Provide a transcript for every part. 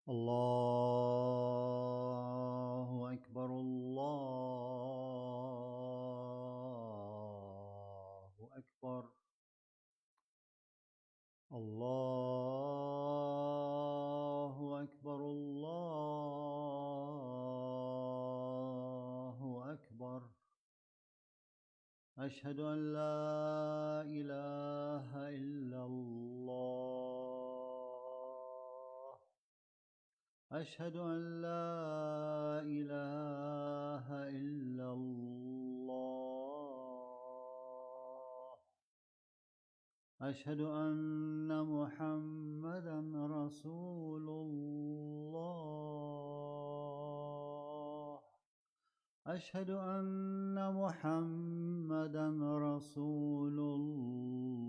الله أكبر الله أكبر الله أكبر الله أكبر أشهد أن لا إله إلا الله أشهد أن لا إله إلا الله أشهد أن محمدا رسول الله أشهد أن محمدا رسول الله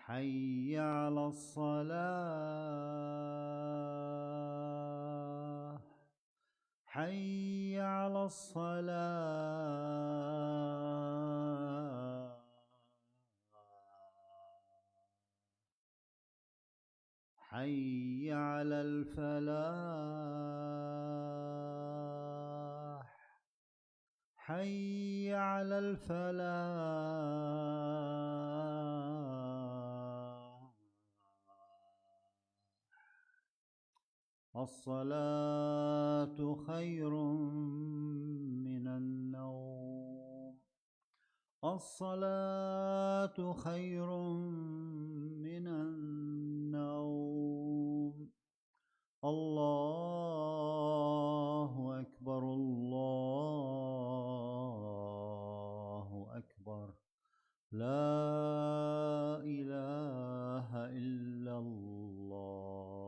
حي على الصلاة حي على الصلاة حي على الفلاح حي على الفلاح الصلاة خير من النوم الصلاة خير من النوم الله أكبر الله أكبر لا إله إلا الله.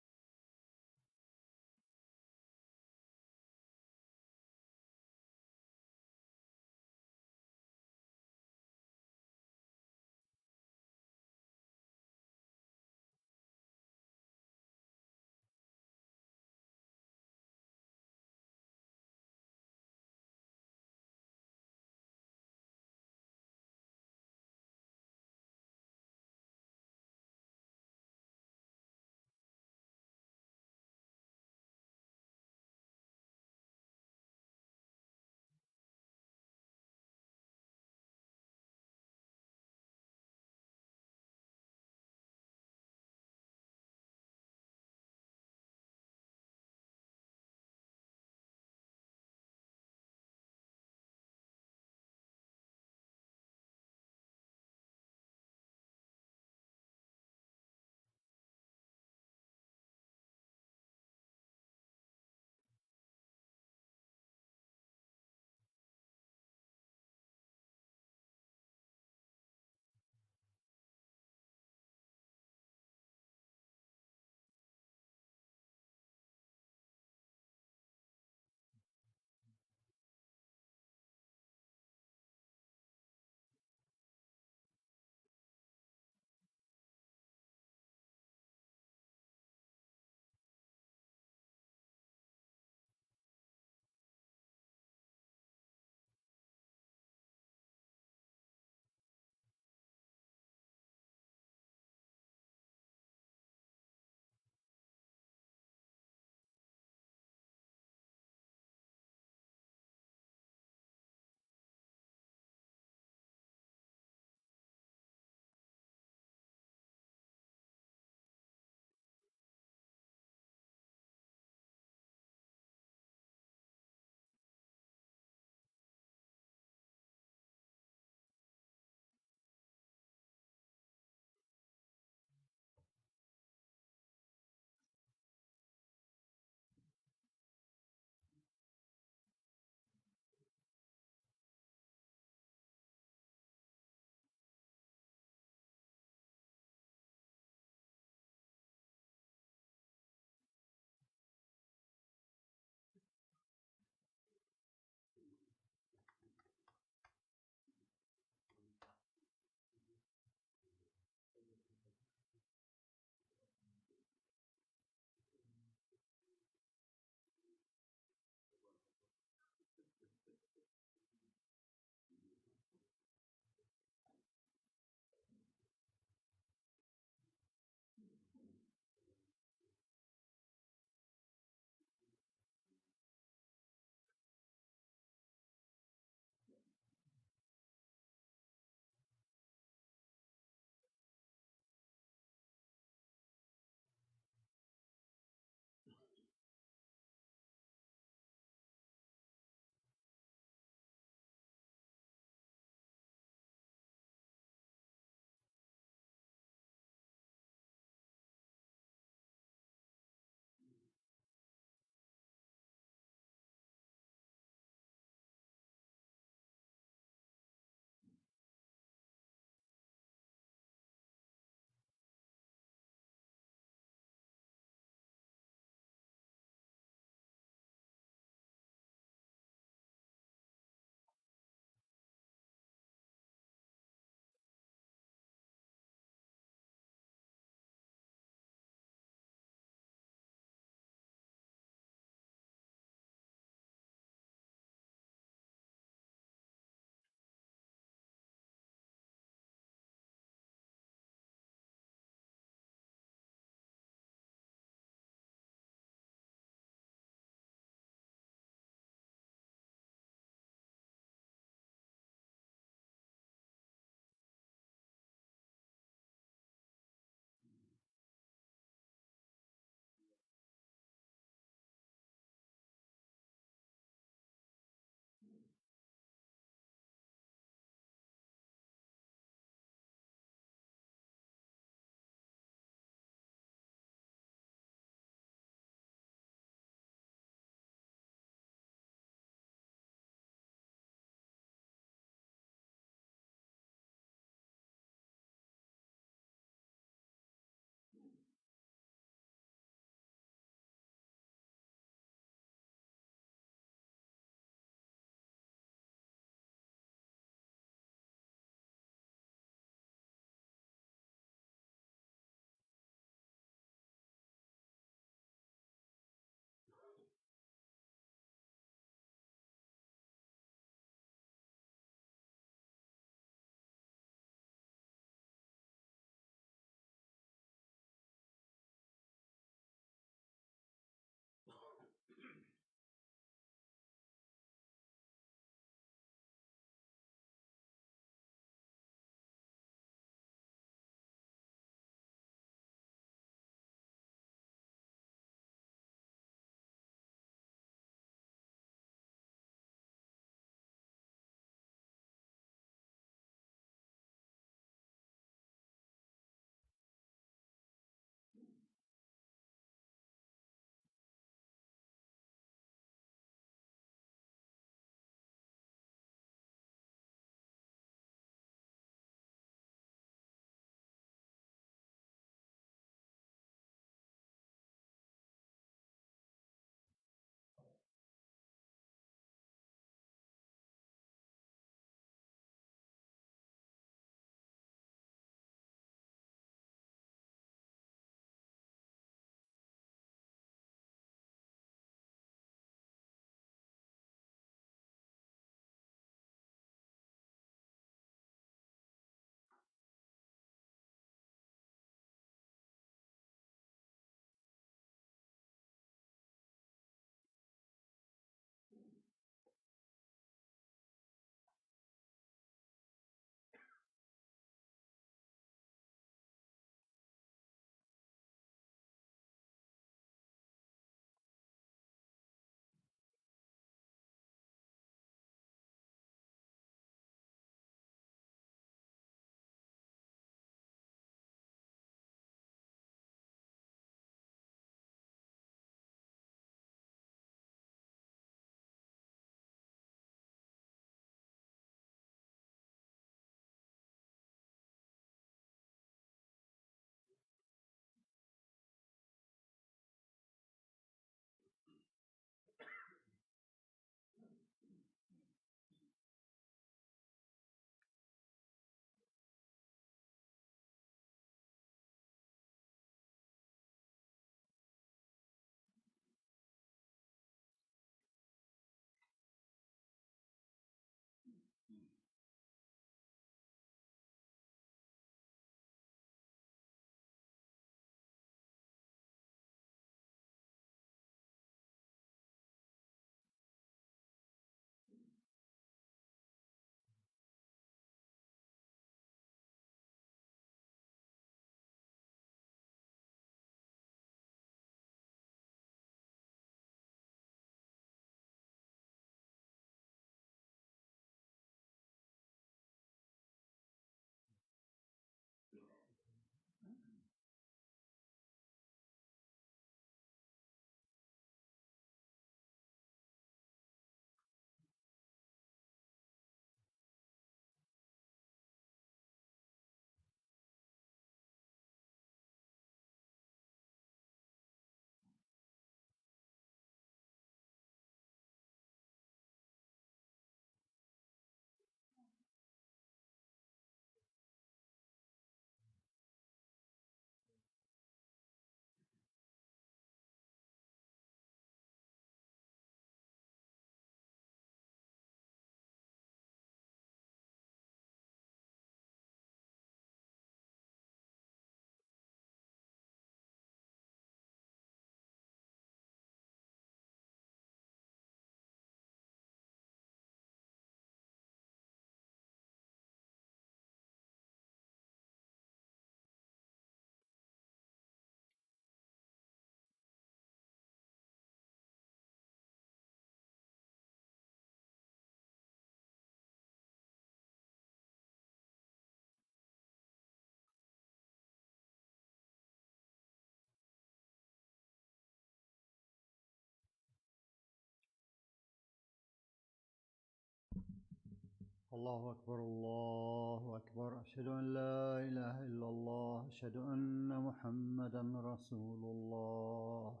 الله أكبر الله أكبر أشهد أن لا إله إلا الله أشهد أن محمدا رسول الله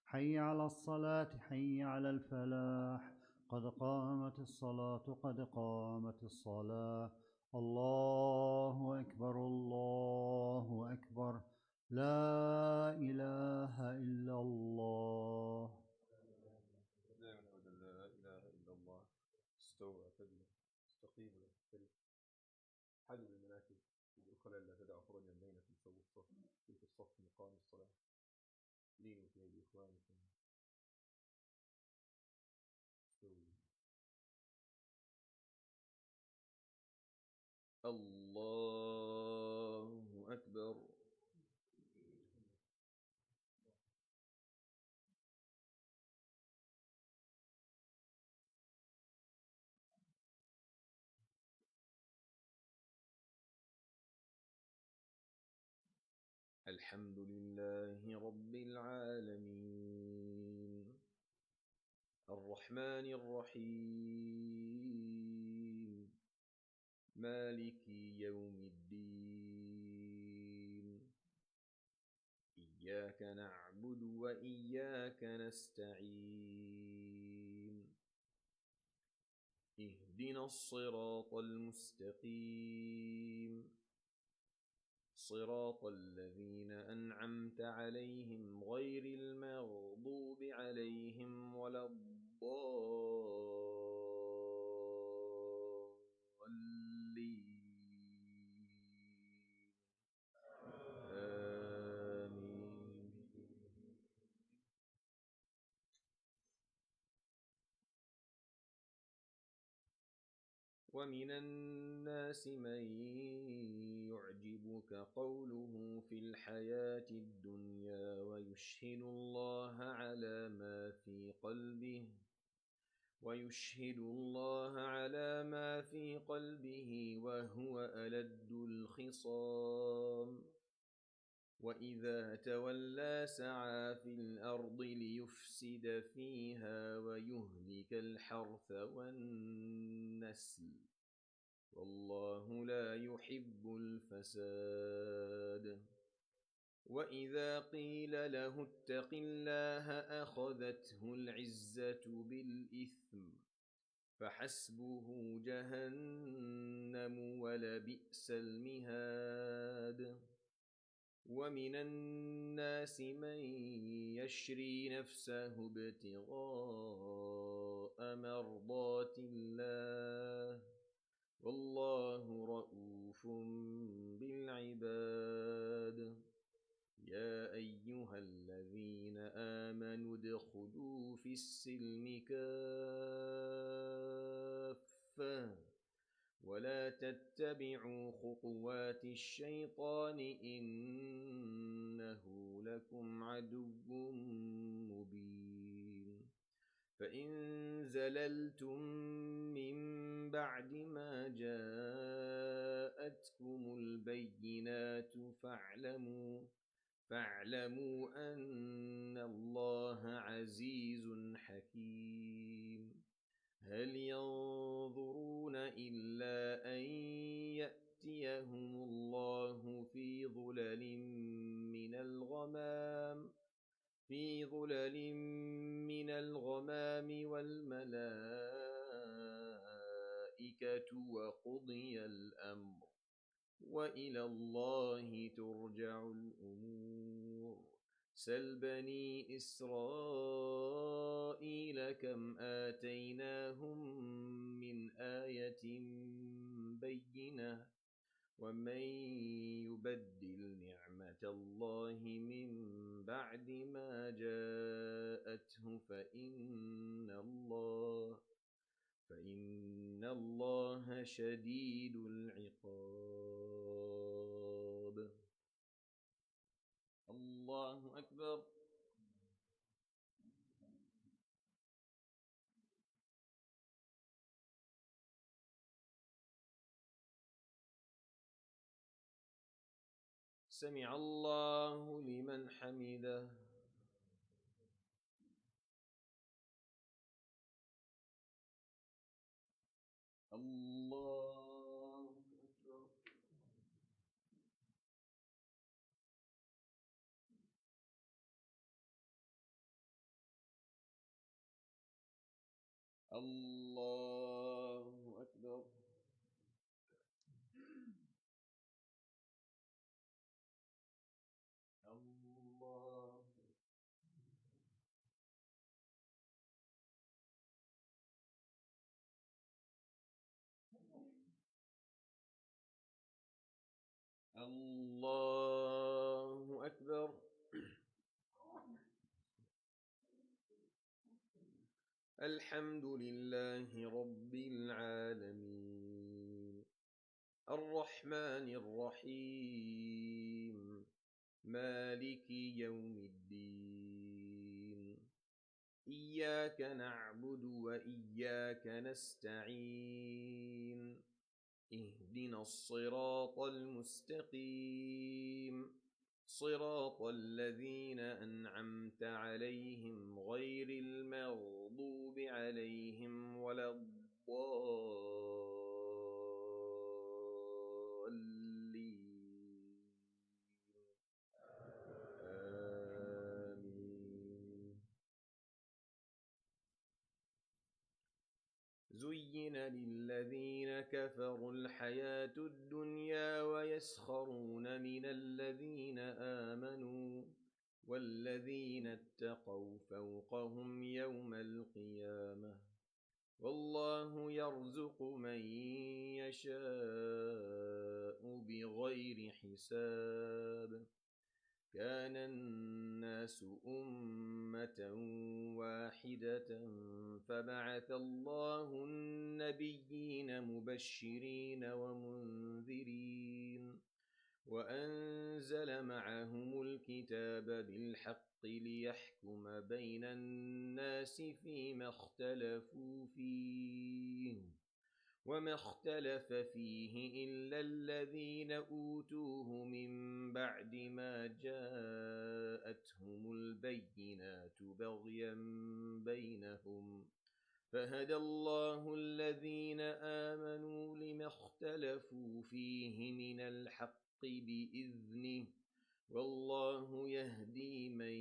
حي على الصلاة حي على الفلاح قد قامت الصلاة قد قامت الصلاة الله أكبر الله أكبر لا إله إلا الله دائما أبدا لا إله إلا الله استوى اعتدل استقيم واستقل حل المناكب بالخلل لا تدع فرجا بينكم سووا الصف تلك الصف مقام الصلاة لينوا فيها بإخوانكم الله أكبر الحمد لله رب العالمين الرحمن الرحيم مالك يوم الدين إياك نعبد وإياك نستعين اهدنا الصراط المستقيم صراط الذين أنعمت عليهم غير المغضوب عليهم ولا الضالين آمين ومن الناس من يعجبك قوله في الحياة الدنيا ويشهد الله على ما في قلبه وهو ألد الخصام وإذا تولى سعى في الأرض ليفسد فيها ويهلك الحرث والنسل والله لا يحب الفساد وإذا قيل له اتق الله أخذته العزة بالإثم فحسبه جهنم ولبئس المهاد ومن الناس من يشري نفسه ابتغاء مرضات الله والله رؤوف بالعباد يا أيها الذين آمنوا ادخلوا في السلم كافة ولا تتبعوا خطوات الشيطان إنه لكم عدو مبين فإن زللتم من بعد ما جاءتكم البينات فاعلموا أن الله عزيز حكيم هل ينظرون إلا أن يأتيهم الله في ظلل من الغمام والملائكة وقضي الأمر وإلى الله ترجع الأمور سل بني إسرائيل كم آتيناهم من آية بينة ومن يبدل نعمة الله من بعد ما جاءته فإن الله شديد العقاب الله أكبر سمع الله لمن حمده الله الله أكبر. الله الله أكبر. الحمد لله رب العالمين الرحمن الرحيم مالك يوم الدين إياك نعبد وإياك نستعين اهدنا الصراط المستقيم صراط الذين أنعمت عليهم غير المغضوب عليهم ولا الضالين. آمين. زين للذين كفروا الحياة الدنيا ويسخرون من الذين آمنوا والذين اتقوا فوقهم يوم القيامة والله يرزق من يشاء بغير حساب. كان الناس أمة واحدة فبعث الله النبيين مبشرين ومنذرين وأنزل معهم الكتاب بالحق ليحكم بين الناس فيما اختلفوا فيه وما اختلف فيه إلا الذين أوتوه من بعد ما جاءتهم البينات بغيا بينهم فهدى الله الذين آمنوا لما اختلفوا فيه من الحق بإذنه والله يهدي من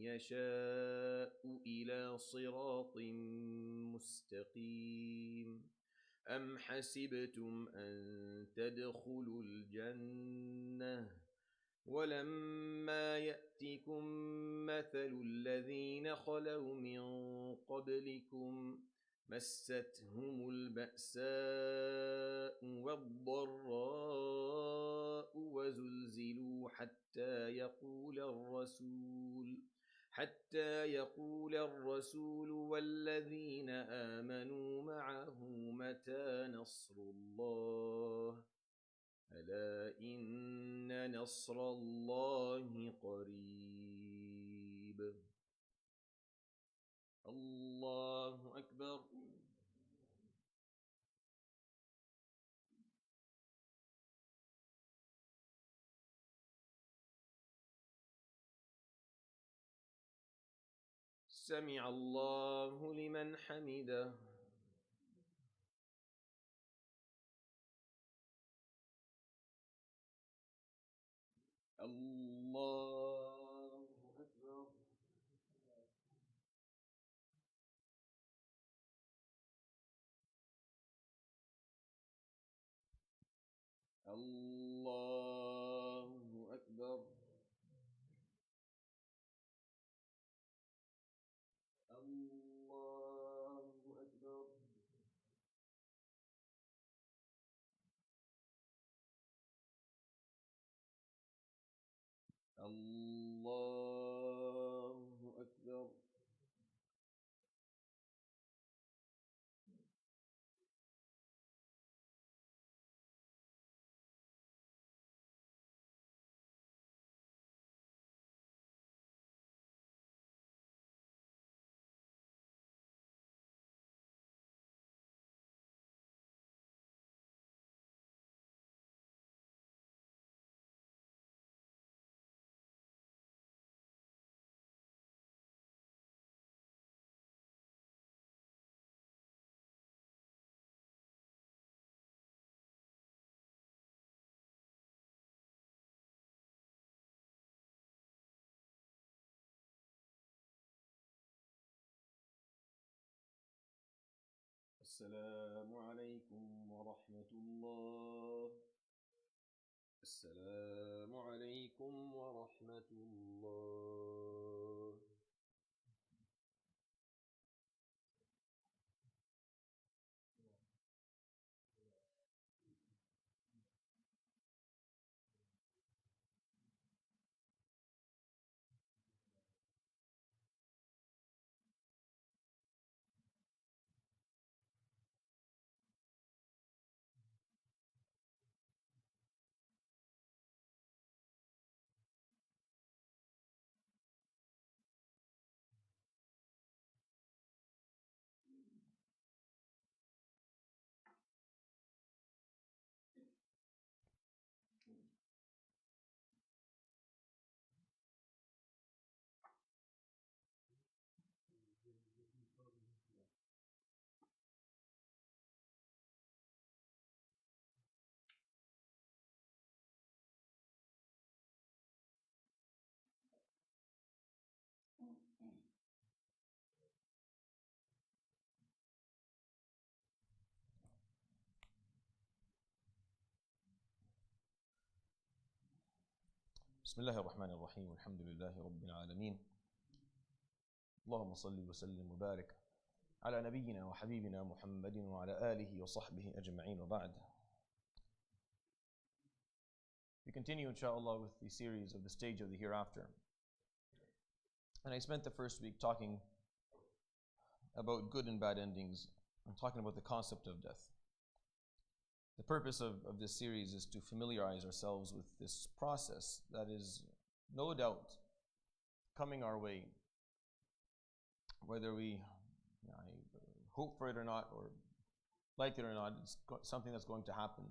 يشاء إلى صراط مستقيم. أم حسبتم أن تدخلوا الجنة ولما يأتكم مثل الذين خلوا من قبلكم مستهم البأساء والضراء وزلزلوا حتى يقول الرسول والذين آمنوا معه متى نصر الله ألا إن نصر الله قريب. الله أكبر. سمع الله لمن حمده. الله أكبر. الله أكبر. الله أكبر. الله أكبر. السلام عليكم ورحمة الله. السلام عليكم ورحمة الله. بسم الله الرحمن الرحيم والحمد لله رب العالمين. اللهم صل وسلم وبارك على نبينا وحبيبنا محمد وعلى آله وصحبه أجمعين وبعد. We continue inshallah with the series of the stage of the hereafter. And I spent the first week talking about good and bad endings and talking about the concept of death. The purpose of this series is to familiarize ourselves with this process that is no doubt coming our way, whether we hope for it or not, or like it or not. It's something that's going to happen.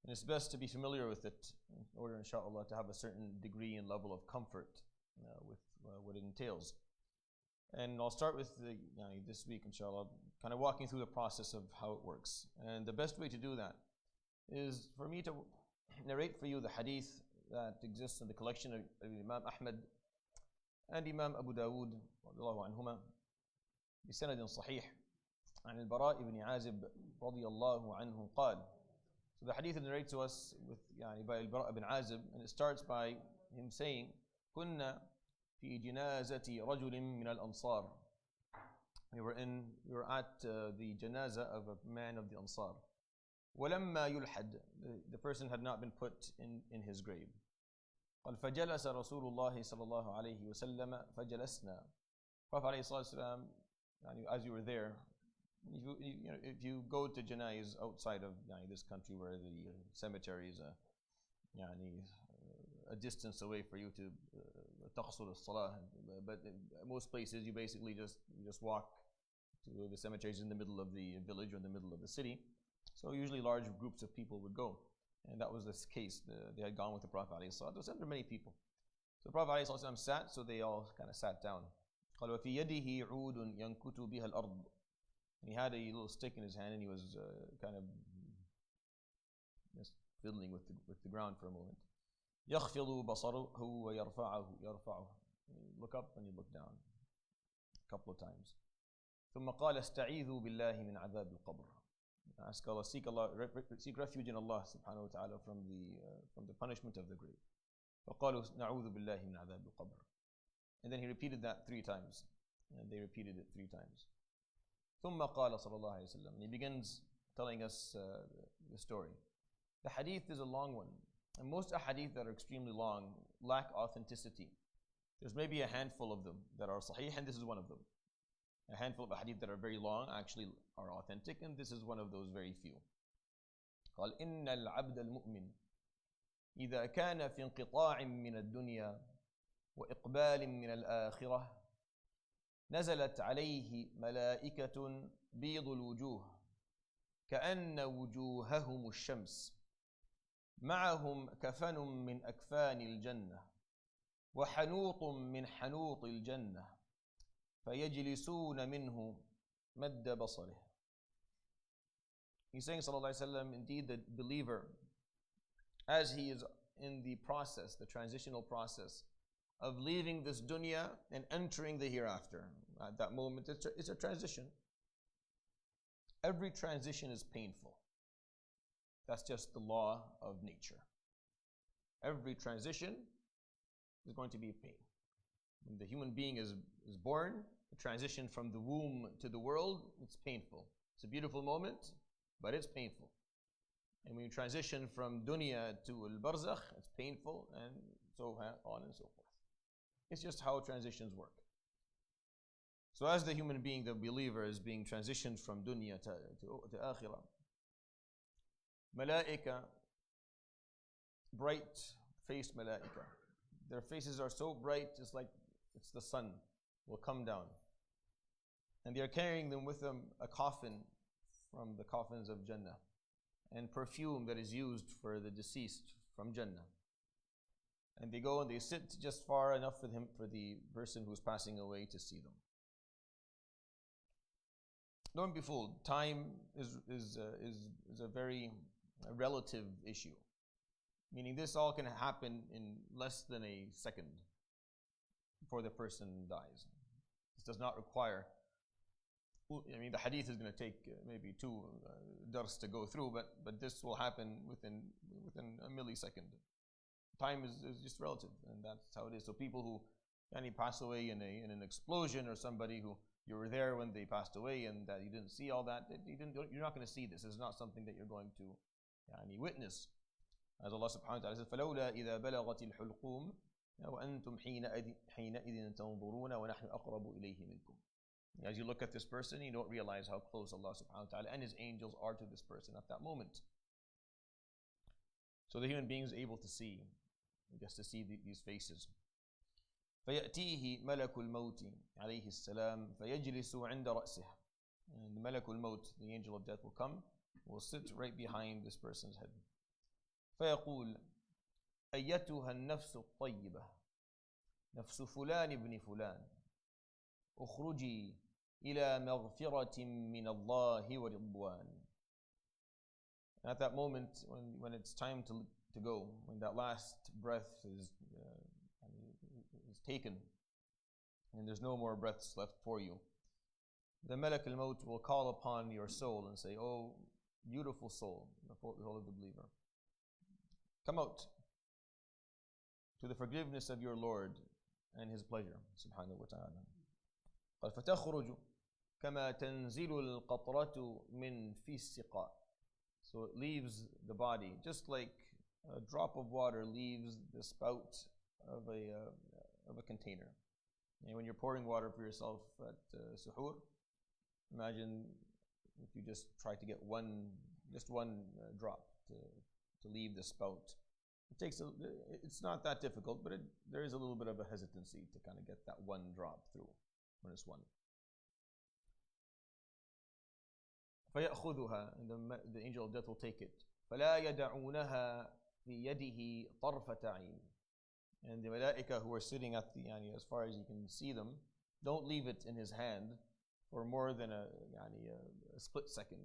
And it's best to be familiar with it in order, inshallah, to have a certain degree and level of comfort with what it entails. And I'll start with this week, inshallah, kind of walking through the process of how it works. And the best way to do that is for me to narrate for you the hadith that exists in the collection of Imam Ahmad and Imam Abu Dawood radiyallahu anhuma بسند صحيح عن البراء بن عازب رضي الله عنه قال. So the hadith narrates to us with by al-Bara' bin Azib, and it starts by him saying, كنا في جنازة رجل من الأنصار. We were at the janaza of a man of the Ansar. ولما يلحد, the person had not been put in his grave. قال فجلس رسول الله صلى الله عليه وسلم فجلسنا. Prophet عليه الصلاة والسلام, as you were there, if you go to janais outside of this country where the cemetery is a distance away for you to تقصر الصلاة, but in most places you basically just walk to the cemeteries in the middle of the village or in the middle of the city. So usually large groups of people would go, and that was this case. They had gone with the Prophet ﷺ. There were many people. So the Prophet ﷺ sat, so they all kind of sat down. قال وفي يده عود ينكت بها الأرض. And he had a little stick in his hand, and he was kind of just fiddling with the ground for a moment. يخفض بصره ويرفعه. You look up and you look down a couple of times. ثم قال استعيذوا بالله من عذاب القبر. Ask Allah, seek refuge in Allah subhanahu wa ta'ala from the punishment of the grave. فقالوا نعوذ بالله من عذاب القبر. And then he repeated that 3 times. And they repeated it 3 times. ثم قال صلى الله عليه وسلم. And he begins telling us the story. The hadith is a long one. And most ahadith that are extremely long lack authenticity. There's maybe a handful of them that are sahih, and this is one of them. A handful of ahadith that are very long actually are authentic, and this is one of those very few. قال إن العبد المؤمن إذا كان في انقطاع من الدنيا وإقبال من الآخرة نزلت عليه ملائكة بيض الوجوه كأن وجوههم الشمس معهم كفن من أكفان الجنة وحنوط من حنوط الجنة فيجلسون منه مد بصره. He's saying, sallallahu alaihi wasallam, indeed the believer, as he is in the process, the transitional process of leaving this dunya and entering the hereafter, at that moment it's a transition. every transition is painful. That's just the law of nature. Every transition is going to be pain. When the human being is born, the transition from the womb to the world, it's painful. It's a beautiful moment, but it's painful. And when you transition from dunya to al-barzakh, it's painful, and so on and so forth. It's just how transitions work. So as the human being, the believer, is being transitioned from dunya to akhirah, malaika, bright-faced malaika, their faces are so bright, it's like it's the sun will come down. And they are carrying them with them a coffin from the coffins of Jannah, and perfume that is used for the deceased from Jannah. And they go and they sit just far enough for the person who's passing away to see them. Don't be fooled. Time is a very relative issue. Meaning this all can happen in less than a second before the person dies. This does not require, the hadith is going to take maybe 2 dars to go through, but this will happen within a millisecond. Time is just relative, and that's how it is. So people who pass away in an explosion, or somebody who you were there when they passed away and that you didn't see all that, you're not going to see this. It's not something that you're going to witness. As Allah subhanahu wa ta'ala says, فَلَوْلَا إِذَا بَلَغَتِ الْحُلْقُومِ وَأَنْتُمْ حِينَئِذٍ تَنْظُرُونَ وَنَحْنُ أَقْرَبُ إِلَيْهِ مِنْكُمْ. As you look at this person, you don't realize how close Allah subhanahu wa ta'ala and His angels are to this person at that moment. So the human being is able to see, gets to see these faces. فَيَأْتِيهِ مَلَكُ الْمَوْتِ عَلَيْهِ السَّلَامِ فَيَجْلِسُ عِنْدَ رَأْسِهِ. And the Malakul Maut, the angel of death, will come, will sit right behind this person's head. فيقول أيتها النفس الطيبة نفس فلان ابن فلان اخرجي إلى مغفرة من الله ورضوان. At that moment, when it's time to go, when that last breath is taken, and there's no more breaths left for you, the Malak al-Maut will call upon your soul and say, "Oh, beautiful soul, the soul of the believer, come out to the forgiveness of your Lord and His pleasure, subhanahu wa ta'ala." قال فتخرج كما تنزل القطرة من في السقاء. So it leaves the body, just like a drop of water leaves the spout of a container. And when you're pouring water for yourself at suhoor, imagine if you just try to get one drop to leave the spout. It's not that difficult, but there is a little bit of a hesitancy to kind of get that one drop through when it's one. فيأخذها, and the angel of death will take it. فلا يدعونها في يده طرفة عين. And the malaika who are sitting at the, as far as you can see them, don't leave it in his hand for more than a split second.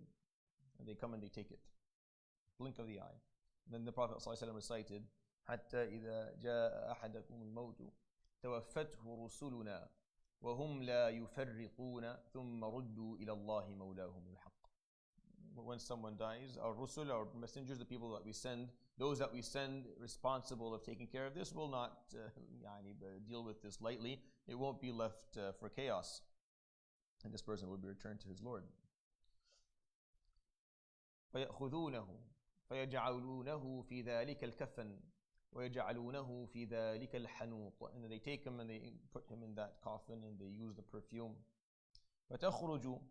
And they come and they take it. Blink of the eye. And then the Prophet ﷺ recited, حتى إذا جاء أحدكم الموت توفته رسلنا وهم لا يفرقون ثم ردوا إلى الله مولاهم الحق. When someone dies, our rusul, our messengers, the people that we send, those that we send responsible of taking care of this will not deal with this lightly. It won't be left for chaos. And this person will be returned to his Lord. فيأخذونه فيجعلونه في ذلك الكفن ويجعلونه في ذلك الحنوط. And they take him and they put him in that coffin and they use the perfume. فتخرج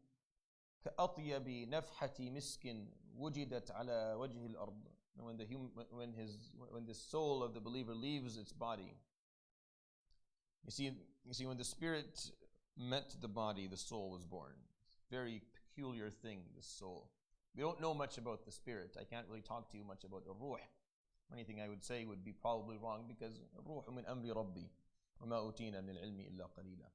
كأطيب نفحة مسك وجدت على وجه الأرض. And when the soul of the believer leaves its body, you see when the spirit met the body, the soul was born. Very peculiar thing, this soul. We don't know much about the spirit. I can't really talk to you much about the ruh. Anything I would say would be probably wrong, because ruh min amri rabbi wa ma utina min al-ilmi illa qalila.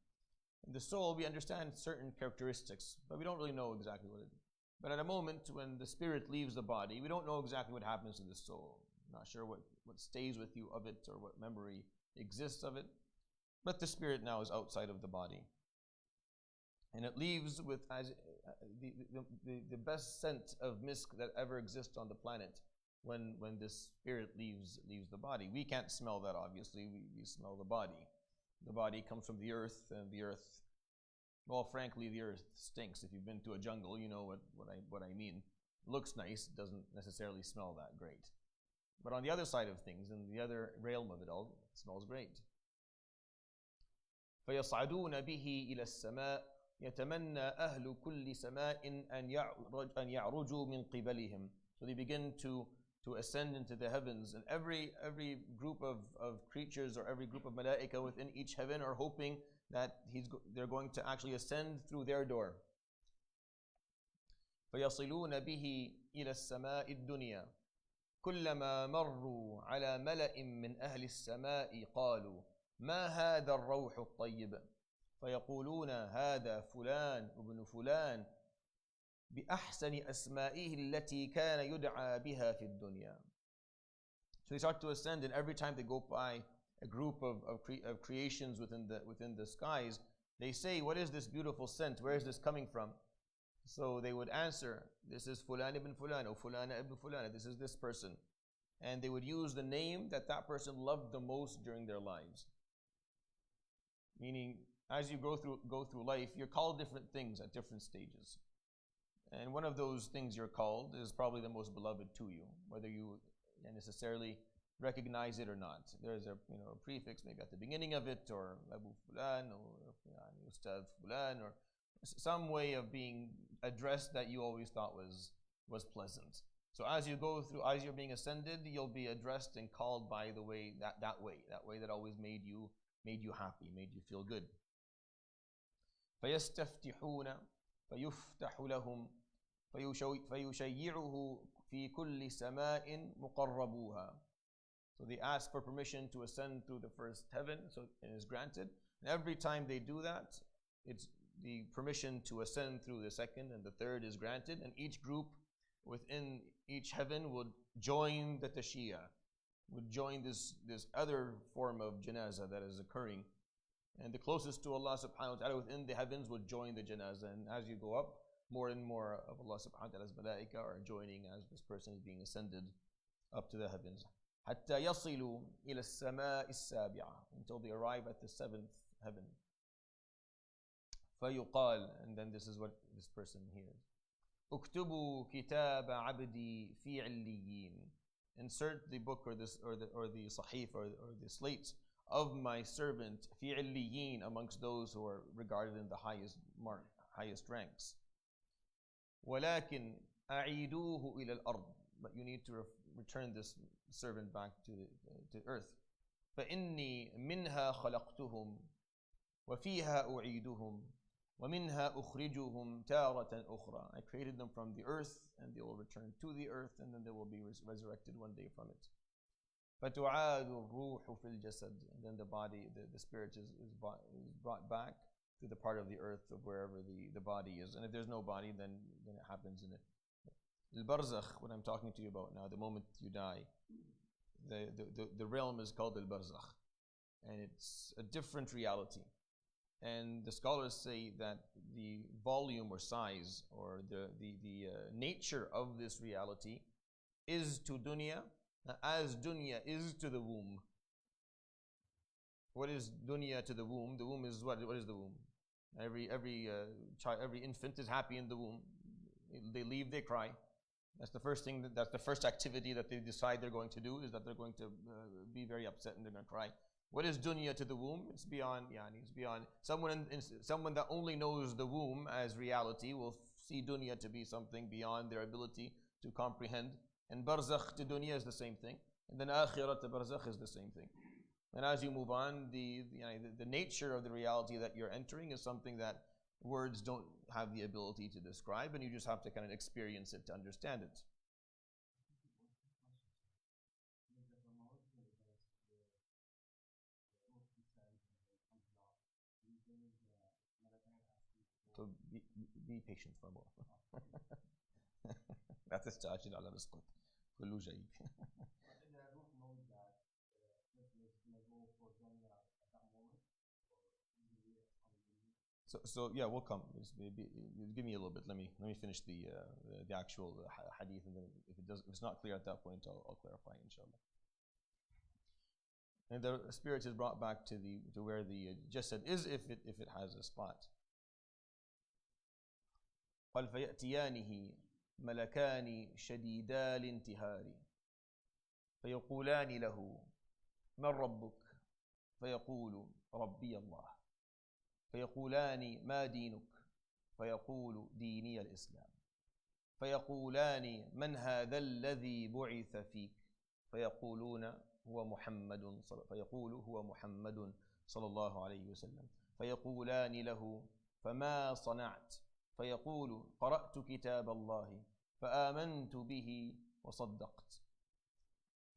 In the soul, we understand certain characteristics, but we don't really know exactly what it is. But at a moment when the spirit leaves the body, we don't know exactly what happens to the soul. Not sure what stays with you of it or what memory exists of it. But the spirit now is outside of the body. And it leaves with the best scent of misk that ever exists on the planet when this spirit leaves the body. We can't smell that, obviously. We smell the body. The body comes from the earth, and the earth, well, frankly, the earth stinks. If you've been to a jungle, you know what I mean. It looks nice, doesn't necessarily smell that great. But on the other side of things, in the other realm of it all, it smells great. فيصعدون به إلى السماء يتمنى أهل كل سماء أن يعرجوا من قبلهم. So they begin to ascend into the heavens, and every group of creatures or every group of malaika within each heaven are hoping that they're going to actually ascend through their door. فيصلون به إلى السماء الدنيا كلما مروا على ملأ من أهل السماء قالوا ما هذا الروح الطيب فيقولون هذا فلان ابن فلان بأحسن أسمائه التي كان يدعى بها في الدنيا. So they start to ascend, and every time they go by a group of creations within the skies, they say, what is this beautiful scent? Where is this coming from? So they would answer, this is Fulan ibn Fulan, or Fulana ibn Fulana, this is this person. And they would use the name that person loved the most during their lives. Meaning, as you go through life, you're called different things at different stages. And one of those things you're called is probably the most beloved to you, whether you necessarily recognize it or not. There's a prefix maybe at the beginning of it, or Abu Fulan, or Ustad Fulan, or some way of being addressed that you always thought was pleasant. So as you're being ascended, you'll be addressed and called by the way that way that always made you happy, made you feel good. فيستفتحون فيفتح لهم فيشيعه في كل سماء مقربوها. So they ask for permission to ascend through the first heaven, so it is granted. And every time they do that, it's the permission to ascend through the second and the third is granted, and each group within each heaven would join the tashiyya, would join this other form of janazah that is occurring. And the closest to Allah subhanahu wa ta'ala within the heavens would join the janazah. And as you go up, more and more of Allah subhanahu wa ta'ala's malaika are joining as this person is being ascended up to the heavens. حتى يصلوا إلى السماء السابعة, until they arrive at the seventh heaven. فيقال, and then this is what this person hears. اكتبوا كتاب عبدي في عليين. Insert the book or the sahif or the slates of my servant في عليين, amongst those who are regarded in the highest ranks. ولكن أعيدوه إلى الأرض, but you need to return this servant back to earth. فإني منها خلقتهم وفيها أعيدهم وَمِنْهَا أُخْرِجُهُمْ تَارَةً أُخْرَى. I created them from the earth, and they will return to the earth, and then they will be resurrected one day from it. فَتُعَادُ الرُّوحُ فِي الْجَسَدِ. And then the body, the spirit is brought back to the part of the earth of wherever the body is. And if there's no body, then it happens in it. Al-Barzakh, what I'm talking to you about now, the moment you die, the realm is called Al-Barzakh. And it's a different reality. And the scholars say that the volume or size or the nature of this reality is to dunya as dunya is to the womb. What is dunya to the womb? The womb is what? What is the womb? Every child, every infant is happy in the womb. They leave, they cry. That's the first thing. That's the first activity that they decide they're going to do, is that they're going to be very upset and they're going to cry. What is dunya to the womb? It's beyond. It's beyond. Someone that only knows the womb as reality will see dunya to be something beyond their ability to comprehend. And barzakh to dunya is the same thing. And then akhirah to barzakh is the same thing. And as you move on, the nature of the reality that you're entering is something that words don't have the ability to describe, and you just have to kind of experience it to understand it. So be patient for more. لا تستعجل على رزقك كله جاي. So yeah, we'll come. Maybe, give me a little bit. Let me finish the actual hadith, and then if it's not clear at that point, I'll clarify, inshallah. And the spirit is brought back to where the jasad is, if it has a spot. قال فيأتيانه ملكان شديدا الانتهار فيقولان له من ربك فيقول ربي الله فيقولان ما دينك فيقول ديني الإسلام فيقولان من هذا الذي بعث فيك فيقول هو محمد صلى الله عليه وسلم فيقولان له فما صنعت فيقول قرأت كتاب الله فآمنت به وصدقت.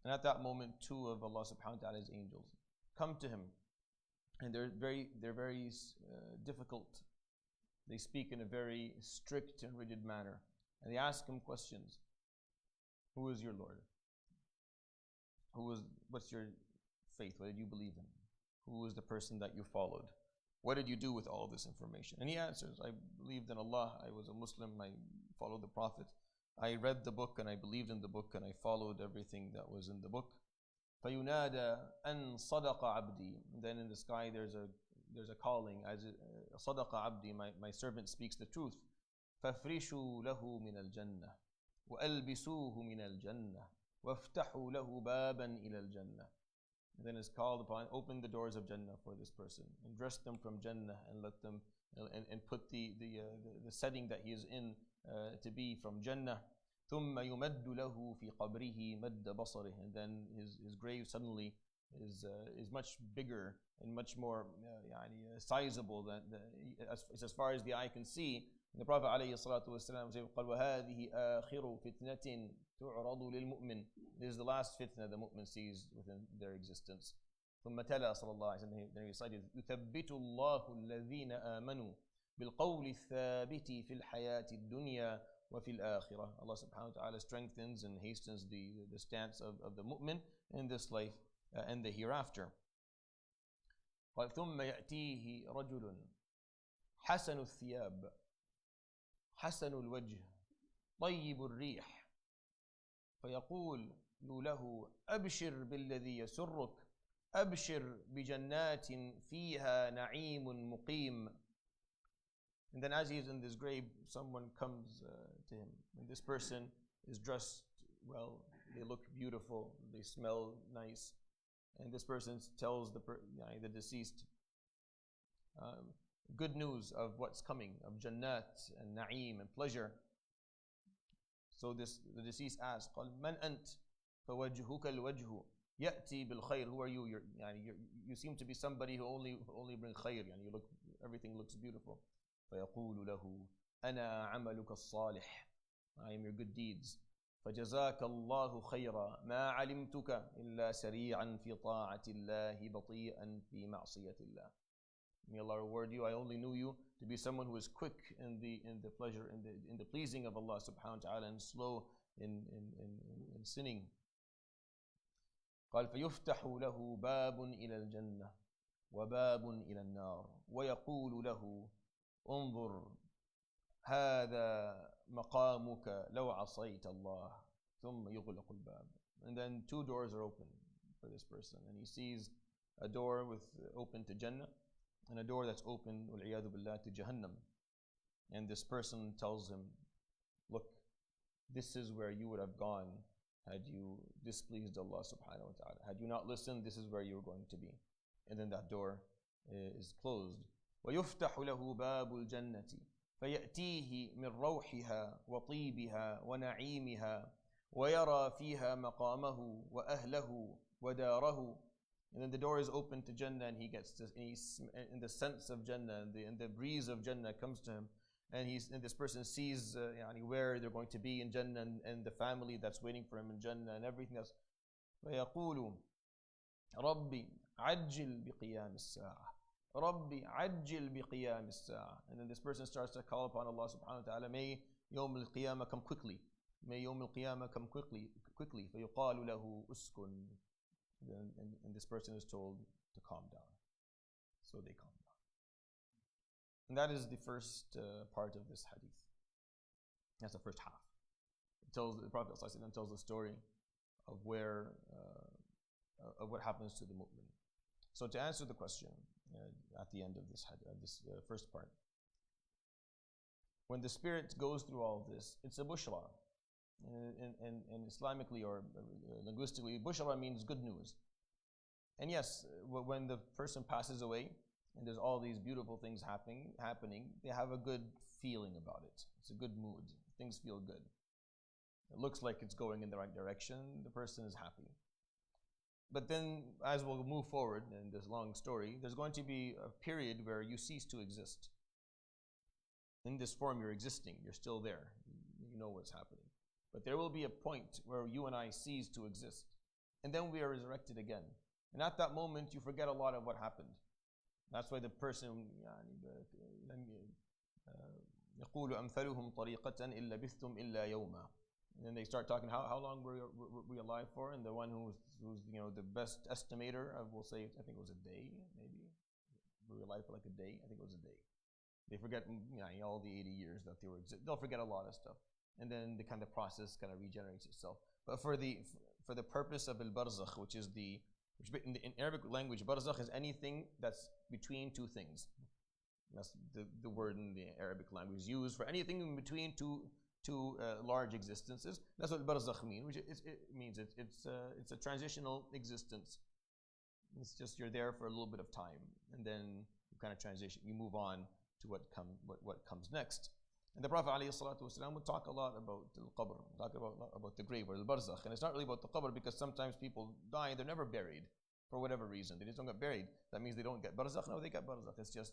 And at that moment, two of Allah subhanahu wa ta'ala's angels come to him, and they're very difficult. They speak in a very strict and rigid manner, and they ask him questions. Who is your Lord? What's your faith? What did you believe in? Who is the person that you followed? What did you do with all this information? And he answers, I believed in Allah, I was a Muslim, I followed the Prophet, I read the book and I believed in the book and I followed everything that was in the book. فَيُنَادَى أَن صَدَقَ عَبْدِي. Then in the sky there's a calling, as صَدَقَ عَبْدِي, my servant speaks the truth. فَافْرِشُوا لَهُ مِنَ الْجَنَّةِ وَأَلْبِسُوهُ مِنَ الْجَنَّةِ وَافْتَحُوا لَهُ بَابًا إِلَى الْجَنَّةِ. And then is called upon, open the doors of Jannah for this person and dress them from Jannah and let them and put the setting that he is in to be from Jannah. ثُمَّ يُمَدُّ لَهُ فِي قَبْرِهِ مَدَّ بَصَرِهِ. And then his grave suddenly is much bigger and much more sizable than as far as the eye can see. And the Prophet ﷺ said, وَهَذِهِ آخِرُ فِتْنَةٍ تُعْرَضُ لِلْمُؤْمِنِ. This is the last fitna the mu'min sees within their existence. ثم تلا صلى الله عليه وسلم, then he recited, يثبت الله الذين آمنوا بالقول الثابت في الحياة الدنيا وفي الآخرة. Allah subhanahu wa ta'ala strengthens and hastens the stance of the mu'min in this life and the hereafter. قال ثم يأتيه رجل حسن الثياب حسن الوجه طيب الريح فيقول له أبشر بالذي يسرك أبشر بجنات فيها نعيم مقيم. And then as he is in this grave, someone comes to him, and this person is dressed well, they look beautiful, they smell nice, and this person tells the deceased good news of what's coming, of jannat and na'im and pleasure. So the deceased asks, قال من أنت فوجهك الوجه يأتي بالخير. Who are you? You seem to be somebody who only bring خير. Everything looks beautiful. فيقول له أنا عملك الصالح. I am your good deeds. فجزاك الله خيرا ما علمتك إلا سريعا في طاعة الله بطيئا في معصية الله. May Allah reward you. I only knew you to be someone who is quick in the pleasure, in the pleasing of Allah subhanahu wa ta'ala, and slow in sinning. قال فيفتح له باب إلى الجنة وباب إلى النار ويقول له انظر هذا مقامك لو عصيت الله ثم يغلق الباب. And then two doors are open for this person, and he sees a door open to Jannah and a door that's open, والعياذ بالله, to Jahannam. And this person tells him, look, this is where you would have gone had you displeased Allah subhanahu wa ta'ala. Had you not listened, this is where you're going to be. And then that door is closed. وَيُفْتَحُ لَهُ بَابُ الْجَنَّةِ فَيَأْتِيهِ مِنْ رَوْحِهَا وَطِيبِهَا وَنَعِيمِهَا وَيَرَى فِيهَا مَقَامَهُ وَأَهْلَهُ وَدَارَهُ. And then the door is open to Jannah, and he's in the sense of Jannah, and the breeze of Jannah comes to him, and this person sees where they're going to be in Jannah, and the family that's waiting for him in Jannah and everything else. فيقول ربي عجل بقيام الساعة ربي عجل بقيام الساعة. And then this person starts to call upon Allah subhanahu wa ta'ala, may يوم القيامة come quickly, may يوم القيامة come quickly. فيقال له اسكن. And this person is told to calm down. So they calm down. And that is the first part of this hadith. That's the first half. The Prophet ﷺ tells the story of of what happens to the mu'min. So to answer the question at the end of this first part, when the spirit goes through all of this, it's a bushra. And Islamically or linguistically, bushra means good news. And yes, when the person passes away and there's all these beautiful things happening, they have a good feeling about it. It's a good mood. Things feel good. It looks like it's going in the right direction. The person is happy. But then, as we'll move forward in this long story, there's going to be a period where you cease to exist. In this form, you're existing. You're still there. You know what's happening. But there will be a point where you and I cease to exist. And then we are resurrected again. And at that moment, you forget a lot of what happened. That's why the person, يقول أمثلهم طريقة إن لبثتم إلا يوما. And then they start talking, how long were we alive for? And the one who's the best estimator will say, I think it was a day, maybe. We were alive for like a day. I think it was a day. They forget all the 80 years that they were. They'll forget a lot of stuff, and then the kind of process kind of regenerates itself. But for the purpose of al-barzakh, which in Arabic language, barzakh is anything that's between two things. That's the word in the Arabic language is used for anything in between two large existences. That's what barzakh means, which means it's a transitional existence. It's just you're there for a little bit of time, and then you kind of transition. You move on to what comes next. And the Prophet ﷺ would talk a lot about al-qabr, talk about the grave or al-barzakh. And it's not really about the qabr because sometimes people die and they're never buried for whatever reason. They just don't get buried. That means they don't get barzakh. No, they get barzakh. It's just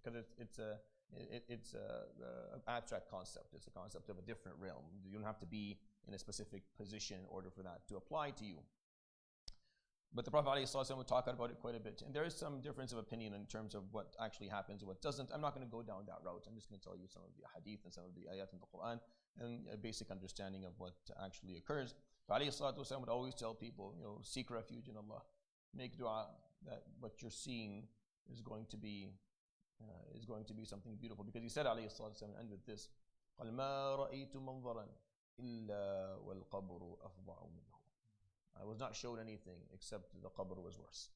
because it's an abstract concept. It's a concept of a different realm. You don't have to be in a specific position in order for that to apply to you. But the Prophet ﷺ would talk about it quite a bit. And there is some difference of opinion in terms of what actually happens and what doesn't. I'm not going to go down that route. I'm just going to tell you some of the hadith and some of the ayat in the Quran and a basic understanding of what actually occurs. But ﷺ would always tell people, seek refuge in Allah. Make dua that what you're seeing is going to be something beautiful. Because he said, ﷺ, and end with this, قَالْ مَا رَأَيْتُ مَنْظَرًا إِلَّا وَالْقَبْرُ أَفْضَعُ مِنْهُ. I was not showed anything except the qabr was worse.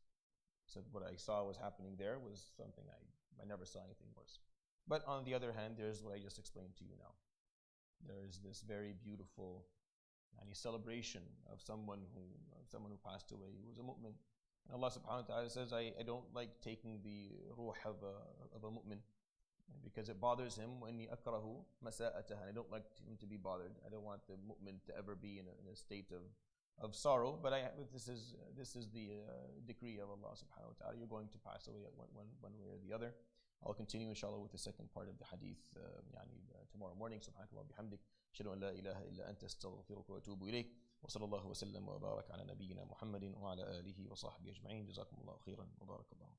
So what I saw was happening there was something I never saw anything worse. But on the other hand, there's what I just explained to you now. There is this very beautiful celebration of someone who passed away who was a mu'min. And Allah subhanahu wa ta'ala says, I don't like taking the ruh of a mu'min because it bothers him when akrahu masa'ataha. I don't like him to be bothered. I don't want the mu'min to ever be in a state of sorrow, but this is the decree of Allah subhanahu wa ta'ala. You're going to pass away at one way or the other. I'll continue inshallah with the second part of the hadith tomorrow morning. Subhanakallah bihamdik. Ashhadu an la ilaha illa anta astaghfiruka wa atubu ilayk. Wa sallallahu wa sallam wa barak ala nabiyyina Muhammadin wa ala alihi wa sahbihi ajma'in. Jazakumullahu khairan wa barakallahu.